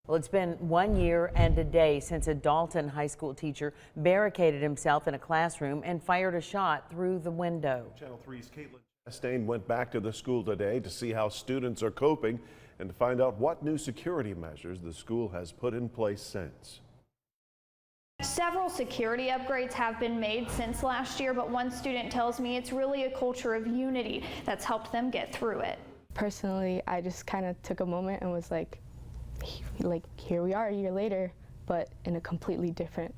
Well, it's been 1 year and a day since a Dalton High School teacher barricaded himself in a classroom and fired a shot through the window. Channel 3's Dalton HS went back to the school today to see how students are coping and to find out what new security measures the school has put in place since. Several security upgrades have been made since last year, but one student tells me it's really a culture of unity that's helped them get through it. Personally, I just kind of took a moment and was like, here we are a year later, but in a completely different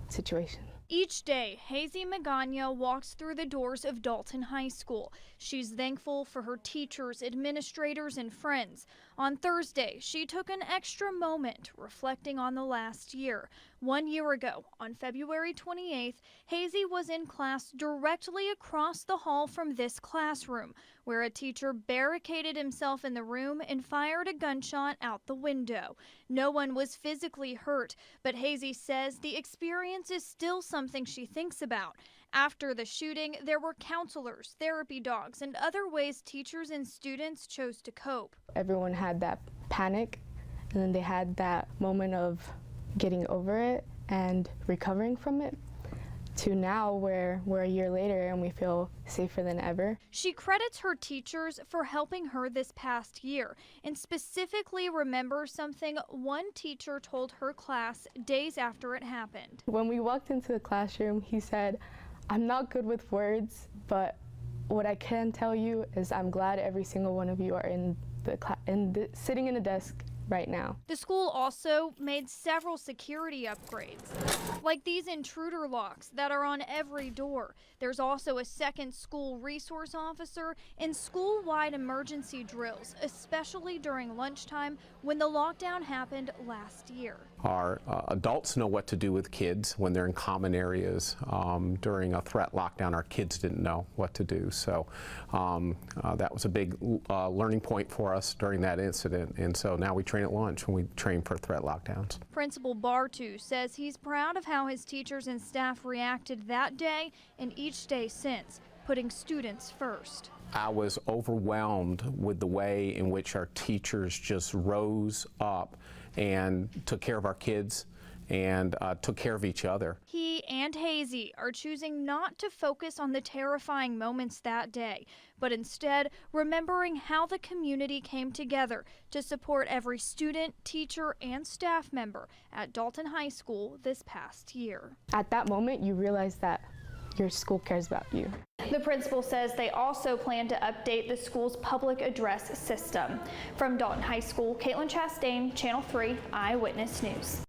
situation. Each day, Hazy Magana walks through the doors of Dalton High School. She's thankful for her teachers, administrators, and friends. On Thursday, she took an extra moment reflecting on the last year. 1 year ago, on February 28th, Hazy was in class directly across the hall from this classroom, where a teacher barricaded himself in the room and fired a gunshot out the window. No one was physically hurt, but Hazy says the experience is still something she thinks about. After the shooting, there were counselors, therapy dogs, and other ways teachers and students chose to cope. Everyone had that panic, and then they had that moment of getting over it and recovering from it, to now where we're a year later and we feel safer than ever. She credits her teachers for helping her this past year and specifically remembers something one teacher told her class days after it happened. When we walked into the classroom, he said, "I'm not good with words, but what I can tell you is I'm glad every single one of you are sitting in a desk right now." The school also made several security upgrades, like these intruder locks that are on every door. There's also a second school resource officer and school-wide emergency drills, especially during lunchtime when the lockdown happened last year. Our adults know what to do with kids when they're in common areas. During a threat lockdown, our kids didn't know what to do. So that was a big learning point for us during that incident. And so now we train at lunch when we train for threat lockdowns. Principal Bartu says he's proud of how his teachers and staff reacted that day and each day since, putting students first. I was overwhelmed with the way in which our teachers just rose up and took care of our kids and took care of each other. He and Hazy are choosing not to focus on the terrifying moments that day, but instead remembering how the community came together to support every student, teacher, and staff member at Dalton High School this past year. At that moment, you realize that your school cares about you. The principal says they also plan to update the school's public address system. From Dalton High School, Caitlin Chastain, Channel 3 Eyewitness News.